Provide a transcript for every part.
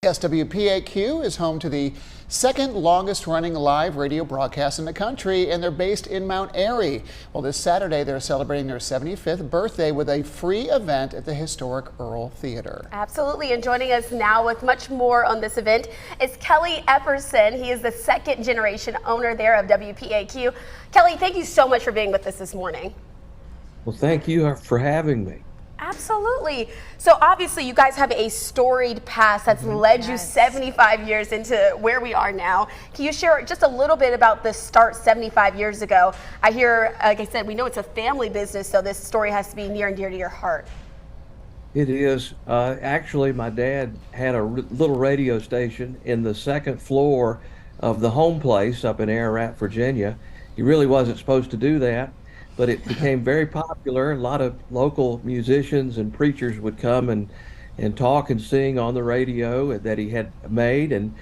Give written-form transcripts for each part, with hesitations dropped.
Yes, WPAQ is home to the second longest running live radio broadcast in the country, and they're based in Mount Airy. Well, this Saturday they're celebrating their 75th birthday with a free event at the historic Earl Theater. Absolutely, and joining us now with much more on this event is Kelly Epperson. He is the second generation owner there of WPAQ. Kelly, thank you so much for being with us this morning. Well, thank you for having me. Absolutely. So obviously you guys have a storied past that's led you 75 years into where we are now. Can you share just a little bit about the start 75 years ago? I hear, like I said, we know it's a family business, so this story has to be near and dear to your heart. It is. Actually, my dad had a little radio station in the second floor of the home place up in Ararat, Virginia. He really wasn't supposed to do that, but it became very popular. A lot of local musicians and preachers would come and talk and sing on the radio that he had made. And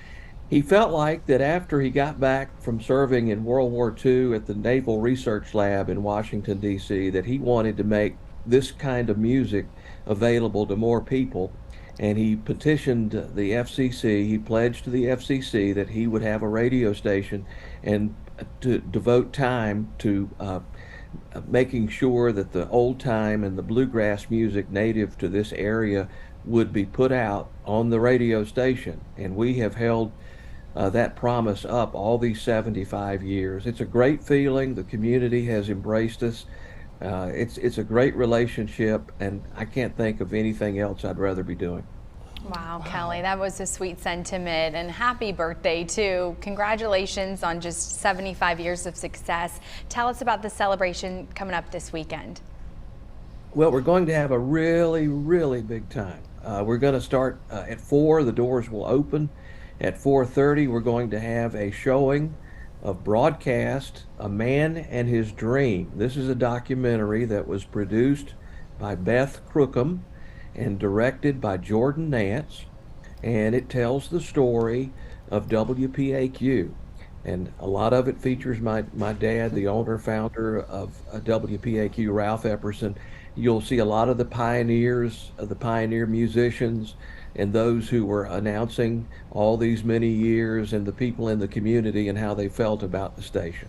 he felt like that after he got back from serving in World War II at the Naval Research Lab in Washington, D.C., that he wanted to make this kind of music available to more people. And he petitioned the FCC, he pledged to the FCC that he would have a radio station and to devote time to making sure that the old time and the bluegrass music native to this area would be put out on the radio station. And we have held that promise up all these 75 years. It's a great feeling. The community has embraced us. It's a great relationship, and I can't think of anything else I'd rather be doing. Wow, Kelly, that was a sweet sentiment, and happy birthday too. Congratulations on just 75 years of success. Tell us about the celebration coming up this weekend. Well, we're going to have a really, really big time. We're going to start at 4. The doors will open. At 4:30, we're going to have a showing of broadcast, A Man and His Dream. This is a documentary that was produced by Beth Crookham and directed by Jordan Nance, and it tells the story of WPAQ. And a lot of it features my dad, the owner, founder of WPAQ, Ralph Epperson. You'll see a lot of the pioneers, the pioneer musicians, and those who were announcing all these many years, and the people in the community and how they felt about the station.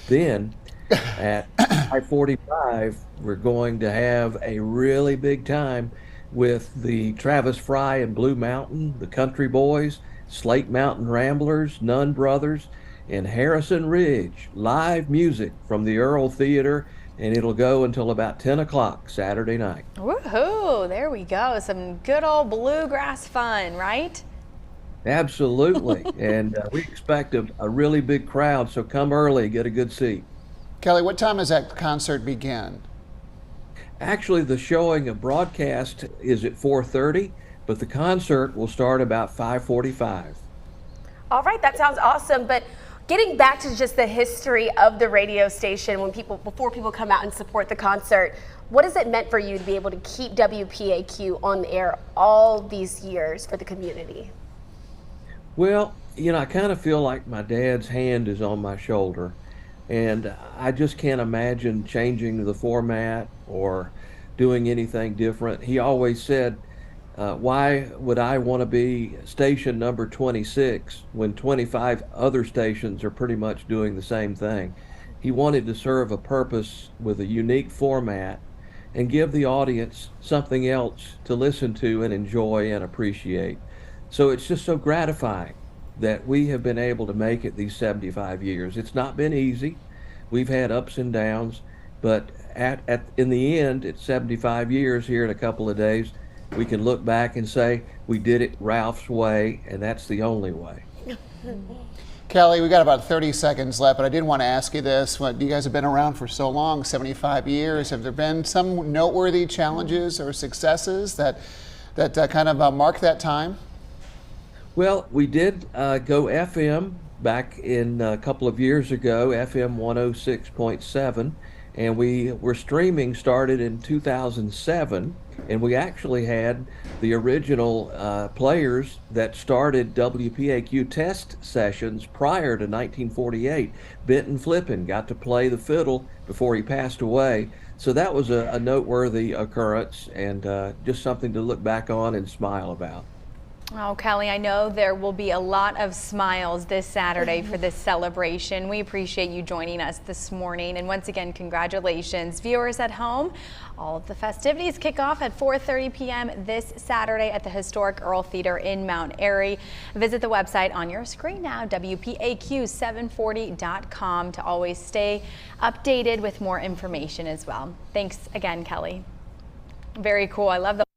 Then at 5:45, we're going to have a really big time with the Travis Fry and Blue Mountain, the Country Boys, Slate Mountain Ramblers, Nunn Brothers, and Harrison Ridge. Live music from the Earl Theater, and it'll go until about 10 o'clock Saturday night. Woohoo! There we go. Some good old bluegrass fun, right? Absolutely. And we expect a really big crowd, so come early, get a good seat. Kelly, what time does that concert begin? Actually, the showing of broadcast is at 4:30, but the concert will start about 5:45. All right, that sounds awesome. But getting back to just the history of the radio station, before people come out and support the concert, what has it meant for you to be able to keep WPAQ on the air all these years for the community? Well, I kind of feel like my dad's hand is on my shoulder, and I just can't imagine changing the format or doing anything different. He always said, why would I want to be station number 26 when 25 other stations are pretty much doing the same thing? He wanted to serve a purpose with a unique format and give the audience something else to listen to and enjoy and appreciate. So it's just so gratifying that we have been able to make it these 75 years. It's not been easy. We've had ups and downs, but in the end, it's 75 years here in a couple of days. We can look back and say we did it Ralph's way, and that's the only way. Kelly, we've got about 30 seconds left, but I did want to ask you this. You guys have been around for so long, 75 years. Have there been some noteworthy challenges or successes that kind of mark that time? Well, we did go FM back in a couple of years ago, FM 106.7, and we were streaming started in 2007, and we actually had the original players that started WPAQ test sessions prior to 1948. Benton Flippin got to play the fiddle before he passed away. So that was a noteworthy occurrence, and just something to look back on and smile about. Oh, Kelly, I know there will be a lot of smiles this Saturday for this celebration. We appreciate you joining us this morning. And once again, congratulations. Viewers at home, all of the festivities kick off at 4:30 p.m. this Saturday at the historic Earl Theater in Mount Airy. Visit the website on your screen now, WPAQ740.com, to always stay updated with more information as well. Thanks again, Kelly. Very cool. I love the